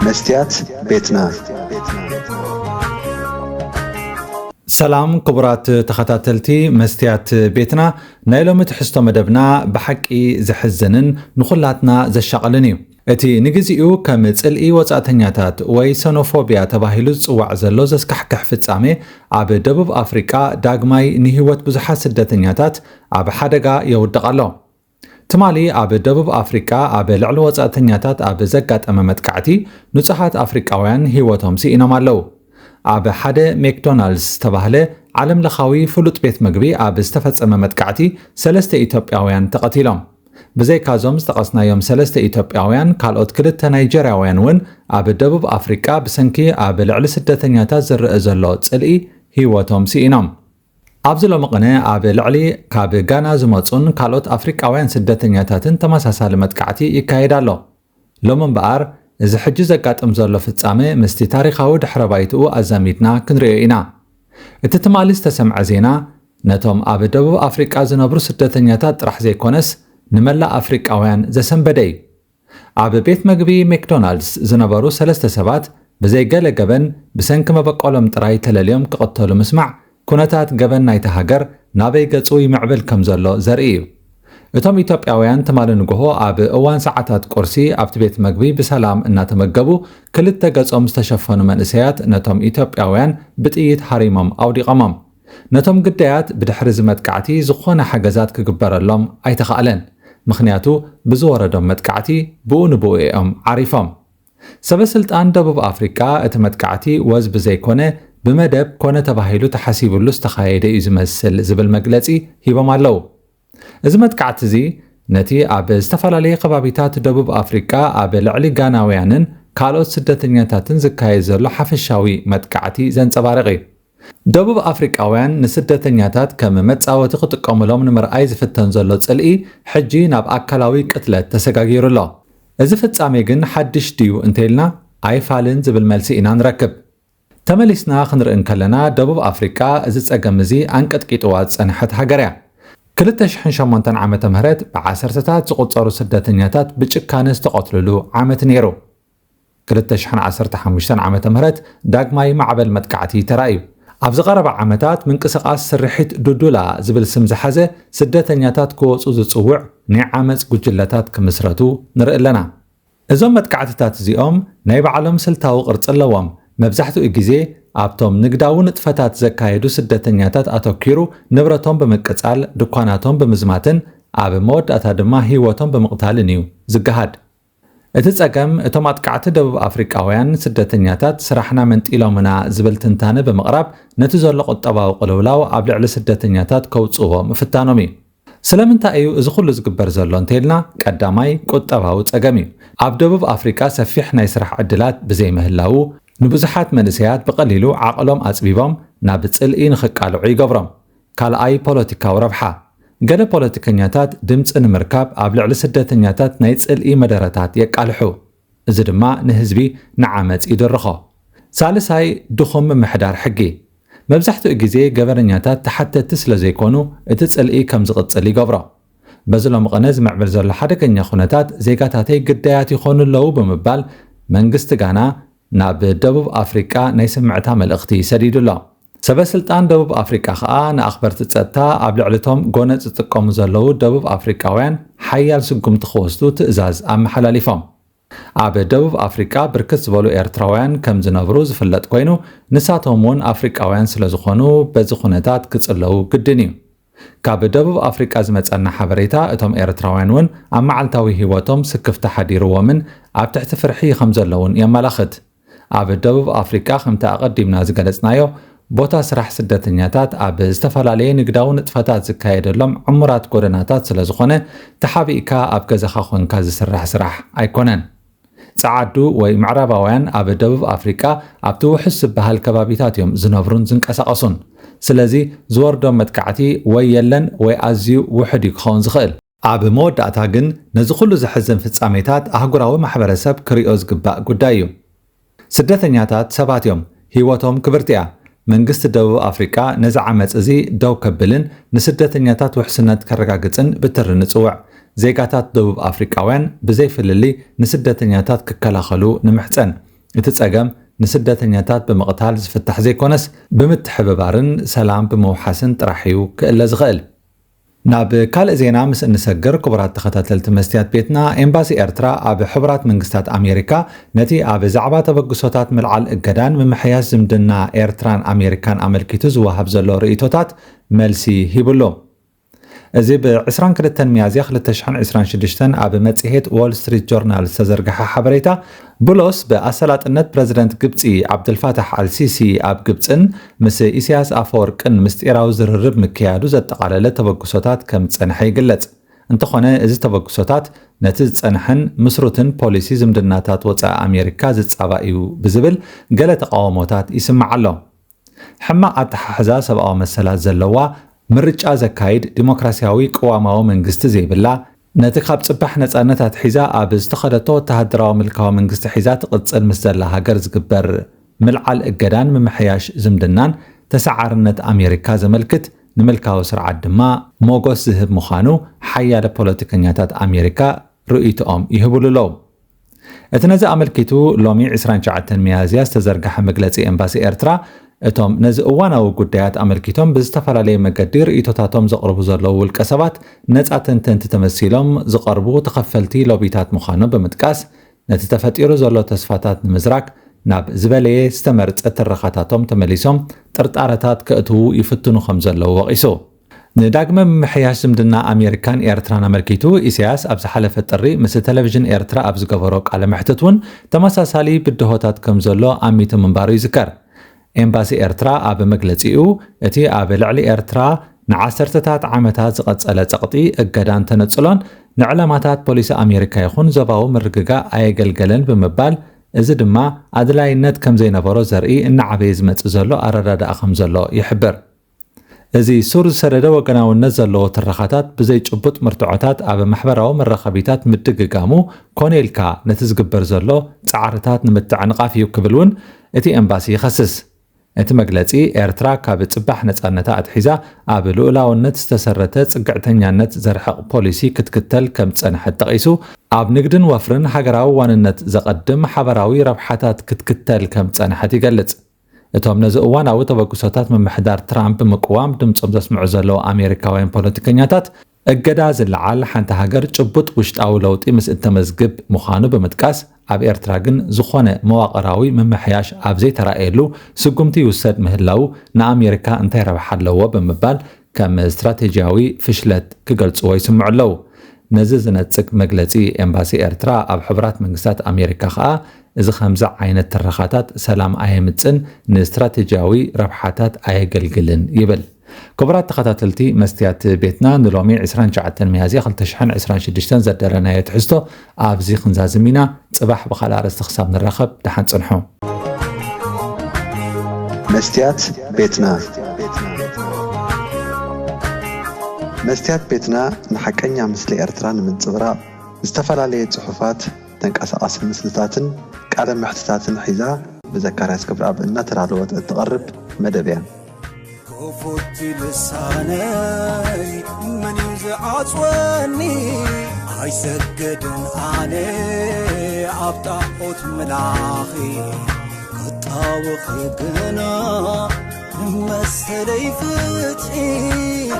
مستيات بيتنا. سلام كبرات تخاتلتي مستيات بيتنا نايلو متحستو مدبنا بحقي زحزنن نخلاتنا زشغلنيو اتي نجزئو كمصلئي وصاتنياتات وي سينوفوبيا تباهيلو صواع زلو زسكحكح فصامي عب دبوب افريكا داغماي نهيوت بزحات سدتنياتات عب حدقا يودقالو تمالي عب دبوب افريكا عب لعل وصاتنياتات عب زقات اممتكعتي نصحات افريكاوያን هيوتهم سينام አለው عب حدا ماكدونالدز تباهله عالم لخاوي فلوت بيت مغبي عب استفصم متكعتي سلسته ايثيوبياوያን تقتيلهم بزي كازوم استقصنا يوم سلسته ايثيوبياوያን كالوت كلت نيجيرياوያን ون عب دبوب افريكا بسنكي عب لعل سدتنياتات زرء زلو صلئي هيوتهم سينام ابزلو مقنه عب لعلي كاب غانا زمصون كالوت افريكاوያን سدتنياتاتن تماساسال متكعتي يكايدالو لومن بار إذا حجز قاتم زلو فتصامي مستي تاريخاو دحر بايتو أزاميتنا كنريو إنا اتتماليز تسمع زينا نتوم آب دبوب أفريقيا زنبرو سدتنياتات رح زي كونس نملا أفريقاوያን زسنبدي آب بيت مقبي ماكدونالدز زنبرو سلسة سبات بزي قال قبن بسنك مبقولم تراي تلاليوم كقطولو مسمع كونتات قبن نايت هاجر نابي قصوي معبل كم زلو زرئيو እቶም ኢትዮጵያውያን ተማለ ንግሆ ኣብ እዋን ሰዓታት ቁርሲ ኣብቲ ቤት መግቢ ብሰላም እናተመገቡ ክልተ ገጾም ዝተሸፈኑ መንእሰያት ነቶም ኢትዮጵያውያን ብጥይት ሃሪሞም ኣውዲቖሞም ነቶም ግዳያት ብድሕሪ ዝመጥቃዕቲ ዝኾነ ሓገዛት ክግበረሎም ኣይተኻእለን ምኽንያቱ ብዝወረዶም መጥቃዕቲ ብኡ ንብኡ እዮም ዓሪፎም ሰበስልጣን ደቡብ ኣፍሪካ እቲ መጥቃዕቲ ወዝ ብዘይኮነ ብመደብ ኮነ ተባሂሉ ተሓሲቡሉ ዝተኻየደ እዩ ዝመስል ዝብል መግለጺ ሂቦም ኣለው እዚ መጥቃዕቲ እዚ ነቲ ኣብ ዝተፈላለዩ ከባቢታት ደቡብ ኣፍሪካ ኣብ ልዕሊ ጋናውያንን ካልኦት ስደተኛታትን ዝካየድ ዘሎ ሓፈሻዊ መጥቃዕቲ ዘንጸባርቕ እዩ ደቡብ ኣፍሪካውያን ንስደተኛታት ከም መጻወቲ ክጥቀሙሎም ንምርኣይ ዝፍተን ዘሎ ጽልኢ ሕጂ ናብ ኣካላዊ ቅትለት ተሰጋጊሩሎ እዚ ፍጻሜ ግን ሓድሽ ድዩ እንተኢልና ኣይፋልን ዝብል መልሲ ኢና ንረክብ ተመሊስና ክንርኢ ከለና ደቡብ ኣፍሪካ እዚ ጸገም እዚ አንቀጥቂጥዋ ዝጸንሐት ሃገር እያ 2008 ዓመተ ምህረት ብዓሰርተታት ዝቁጸሩ ስደተኛታት ብጭካነ ዝተቆትልሉ ዓመት ነይሩ 2015 ዓመተ ምህረት ዳግማይ ማዕበል መጥቃዕቲ ተራእዩ ኣብ ዝቐረበ ዓመታት ምንቅስቓስ ስርሒት ዱዱላ ዝብል ስም ዝሓዘ ስደተኛታት ክወፁ ዝጽውዕ ናይ ዓመፅ ጉጅለታት ክምስረቱ ንርኢ ኣለና እዞም መጥቃዕትታት እዚኦም ናይ ባዕሎም ስልታዊ ቅርጺ ኣለዎም መብዛሕትኡ ግዜ ኣብቶም ንግዳዊ ንጥፈታት ዘካየዱ ስደተኛታት ኣተኪሩ ንብረቶም ብምቅጻል ድኳናቶም ብምዝማትን ኣብ መወዳእታ ድማ ህይወቶም ብምቕታልን እዩ ዝገሃድ እቲ ጸገም እቶም ኣጥቃዕቲ ደቡብ ኣፍሪካውያን ስደተኛታት ስራሕና መንጢሎምና ዝብል ትንታነ ብምቕራብ ነቲ ዘሎ ቁጠባዊ ቅልውላው ኣብ ልዕሊ ስደተኛታት ከውፅዎ ምፍታኖም እዩ ስለምንታይ እዩ እዚ ኩሉ ዝግበር ዘሎ እንተኢልና ቀዳማይ ቁጠባዊ ጸገም እዩ ኣብ ደቡብ ኣፍሪካ ሰፊሕ ናይ ስራሕ ዕድላት ብዘይ ምህላው ንብዙሓት መንእሰያት ብቐሊሉ ዓቕሎም ኣጽቢቦም ናብ ጽልኢ ንኽቃልዑ ይገብሮም ካልኣይ ፖለቲካዊ ረብሓ ገለ ፖለቲከኛታት ድምፂ ንምርካብ ኣብ ልዕሊ ስደተኛታት ናይ ጽልኢ መደረታት የቃልሑ እዚ ድማ ንህዝቢ ንዓመፅ ይድርኾ ሳልሳይ ድኹም ምምሕዳር ሕጊ መብዛሕትኡ ግዜ ገበረኛታት ተሓተቲ ስለ ዘይኮኑ እቲ ጽልኢ ከም ዝቕጽል ይገብሮ በዚ ሎሚ ቅነ ዝምዕብል ዘሎ ሓደገኛ ኩነታት ዜጋታተይ ግዳያት ይኾኑ ኣለዉ ብምባል መንግስቲ ጋና ናብ ደቡብ ኣፍሪካ ናይ ስምዕታ መልእኽቲ ሰዲዱሎ ሰበስልጣን ደቡብ ኣፍሪካ ከዓ ንኣኽበርቲ ጸጥታ ኣብ ልዕሊቶም ጎነፅ ዝጥቀሙ ዘለዉ ደቡብ ኣፍሪካውያን ሓያል ስጉምቲ ክወስዱ ትእዛዝ ኣመሓላሊፎም ኣብ ደቡብ ኣፍሪካ ብርክት ዝበሉ ኤርትራውያን ከም ዝነብሩ ዝፍለጥ ኮይኑ ንሳቶም እውን ኣፍሪካውያን ስለ ዝኾኑ በዚ ኩነታት ክጽለዉ ግድን እዩ ካብ ደቡብ ኣፍሪካ ዝመጸና ሓበሬታ እቶም ኤርትራውያን እውን ኣብ መዓልታዊ ህይወቶም ስክፍ ተሓዲርዎምን ኣብ ትሕቲ ፍርሒ ከም ዘለውን የመላኽት ኣብ ደቡብ ኣፍሪካ ከምቲ ኣቐዲምና ዝገለጽናዮ ቦታ ስራሕ ስደተኛታት ኣብ ዝተፈላለየ ንግዳዊ ንጥፈታት ዝካየደሎም ዕሙራት ጎደናታት ስለ ዝኾነ ተሓቢእካ ኣብ ገዛኻ ኮንካ ዝስራሕ ስራሕ ኣይኮነን ጸዓዱ ወይ ምዕራባውያን ኣብ ደቡብ ኣፍሪካ ኣብቲ ውሕስ ዝበሃል ከባቢታት እዮም ዝነብሩን ዝንቀሳቐሱን ስለዚ ዝወርዶም መጥቃዕቲ ወይ የለን ወይ ኣዝዩ ውሕድ ክኸውን ዝኽእል ኣብ መወዳእታ ግን ነዚ ኩሉ ዝሕዝን ፍጻሜታት ኣህጉራዊ ማሕበረሰብ ክሪኦ ዝግባእ ጉዳይ እዩ ስደተኛታት ሰባት እዮም ህይወቶም ክብርቲ እያ መንግስቲ ደቡብ ኣፍሪካ ነዚ ዓመፅ እዚ ደው ከብልን ንስደተኛታት ውሕስነት ከረጋግፅን ብትሪ ንጽውዕ ዜጋታት ደቡብ ኣፍሪካውያን ብዘይፍልሊ ንስደተኛታት ክከላኸሉ ንምሕፀን እትጸገም ንስደተኛታት በመቅታል ዝፍታሕ ዘይኮነስ ብምትሕብባርን ሰላም ብምውሓስን ጥራሕዩ ክእለ ዝኽእል ናብ ካልእ ዜና ምስ እንሰግር ክቡራት ተኸታተልቲ መስትያት ቤትና ኤምባሲ ኤርትራ ኣብ ሕቡራት መንግስታት ኣሜሪካ ነቲ ኣብ ዛዕባ ተበግሶታት ምልዓል እገዳን ምምሕያሽ ዝምድና ኤርትራን ኣሜሪካን ኣመልኪቱ ዝወሃብ ዘሎ ርእይቶታት መልሲ ሂብሎ እዚ ብ22 ሚያዝያ 2026 ኣብ መጽሔት ዎል ስትሪት ጆርናል ዝተዘርግሐ ሓበሬታ ብሎስ ብኣሰላጥነት ፕሬዝደንት ግብፂ ዓብድልፋታሕ አልሲሲ ኣብ ግብፅን ምስ ኢሳያስ ኣፈወርቅን ምስጢራዊ ዝርርብ ምክያዱ ዘጠቓለለ ተበግሶታት ከም ዝጸንሐ ይግለጽ እንተኾነ እዚ ተበግሶታት ነቲ ዝጸንሐን ምስሩትን ፖሊሲ ዝምድናታት ወፃኢ ኣሜሪካ ዝጻባእ እዩ ብዝብል ገለ ተቃውሞታት ይስማዕ ኣሎ ሕማቕ ኣተሓሕዛ ሰብኣዊ መሰላት ዘለዋ ምርጫ ዘካይድ ዲሞክራሲያዊ ቅዋማዊ መንግስቲ ዘይብላ ነቲ ካብ ጽባሕ ነፃነታት ሒዛ ኣብ ዝተኸደቶ ወተሃደራዊ ምልካዊ መንግስቲ ሒዛ ትቕጽል ምስ ዘላ ሃገር ዝግበር ምልዓል እገዳን ምምሕያሽ ዝምድናን ተሰዓርነት ኣሜሪካ ዘመልክት ንምልካዊ ስርዓት ድማ ሞጎስ ዝህብ ምዃኑ ሓያለ ፖለቲከኛታት ኣሜሪካ ርእይቶኦም ይህብሉ ኣለዉ እቲ ነዚ ኣመልኪቱ ሎሚ 29 ሚያዝያ ዝተዘርግሐ መግለጺ ኤምባሲ ኤርትራ እቶም ነዚ እዋናዊ ጉዳያት ኣመልኪቶም ብዝተፈላለየ መገዲ ርእይቶታቶም ዘቕርቡ ዘለዉ ውልቀ ሰባት ነፃ ተንተንቲ ተመሲሎም ዝቐርቡ ተኸፈልቲ ሎቢታት ምዃኖም ብምጥቃስ ነቲ ተፈጢሩ ዘሎ ተስፋታት ንምዝራክ ናብ ዝበለየ ዝተመርፀ ትረኻታቶም ተመሊሶም ጥርጣረታት ከእትዉ ይፍትኑ ከም ዘለዉ ወቒሱ ንዳግመ ምምሕያሽ ዝምድና ኣሜሪካን ኤርትራን ኣመልኪቱ ኢሳያስ ኣብ ዝሓለፈ ጥሪ ምስ ቴሌቭዥን ኤርትራ ኣብ ዝገበሮ ቃለ መሕትት እውን ተመሳሳሊ ብድሆታት ከም ዘሎ ኣሚቱ ምንባሩ ይዝከር ኤምባሲ ኤርትራ ኣብ መግለጺኡ እቲ ኣብ ልዕሊ ኤርትራ ንዓሰርተታት ዓመታት ዝቐጸለ ጸቕጢ እገዳን ተነጽሎን ንዕላማታት ፖሊሲ ኣሜሪካ ይኹን ዞባዊ ምርግጋእ ኣየገልገለን ብምባል እዚ ድማ ኣድላይነት ከም ዘይነበሮ ዘርኢ እናዓበየ ዝመጽእ ዘሎ ኣረዳድኣ ከም ዘሎ ይሕብር እዚ ሱር ዝሰደደ ወገናውነት ዘለዎ ትረኻታት ብዘይ ጭቡጥ ምርትዖታት ኣብ ማሕበራዊ መራኸቢታት ምድግጋሙ ኮኔልካ ነቲ ዝግበር ዘሎ ጻዕርታት ንምትዕንቃፍ እዩ ክብል እውን እቲ ኤምባሲ ይኸስስ እቲ መግለጺ ኤርትራ ካብ ጽባሕ ነፃነታ ኣትሒዛ ኣብ ልኡላውነት ዝተሰረተ ጽግዕተኛነት ዘርሕቕ ፖሊሲ ክትክተል ከም ጸንሐት ጠቒሱ ኣብ ንግድን ወፍርን ሃገራዊ ዋንነት ዘቐድም ሓበራዊ ረብሓታት ክትክተል ከም ጸንሐት ይገልጽ እቶም ነዚ እዋናዊ ተበግሶታት ምምሕዳር ትራምፕ ምቅዋም ድምፆም ዘስምዑ ዘለዉ ኣሜሪካውያን ፖለቲከኛታት እገዳ ዝለዓል ሓንቲ ሃገር ጭቡጥ ውሽጣዊ ለውጢ ምስ እተመዝግብ ምዃኑ ብምጥቃስ ኣብ ኤርትራ ግን ዝኾነ መዋቕራዊ ምምሕያሽ ኣብ ዘይተረኣየሉ ስጉምቲ ይውሰድ ምህላው ንኣሜሪካ እንታይ ረብሓ ኣለዎ ብምባል ከም ስትራቴጂያዊ ፍሽለት ክገልጽዎ ይስምዑ ኣለዉ ነዚ ዝነጽግ መግለጺ ኤምባሲ ኤርትራ ኣብ ሕቡራት መንግስታት ኣሜሪካ ከዓ እዚ ከምዚ ዓይነት ትረኻታት ሰላም ኣየምፅን ንስትራቴጂያዊ ረብሓታት ኣየገልግልን ይብል ክቡራት ተኸታተልቲ መስትያት ቤትና ንሎሚ 29 ሚያዝያ 2026 ዘደረናዮ ትሕዝቶ ኣብዚ ክንዛዝም ኢና ጽባሕ ብኻልእ ኣርእስቲ ክሳብ ንራኸብ ደሓን ጽንሑ መስትያት ቤትና መስትያት ቤትና ንሓቀኛ ምስሊ ኤርትራ ንምንጽብራቕ ዝተፈላለዩ ጽሑፋት ተንቀሳቓሲ ምስልታትን ቃለ መሕትታትን ሒዛ ብዘካርያስ ክብረኣብ እናተዳለወት እትቐርብ መደብ እያ كفوت لساني من يزعصوني عيسجدن علي عبطاقوت ملاخي قطاوخ قنا مسلي فتحي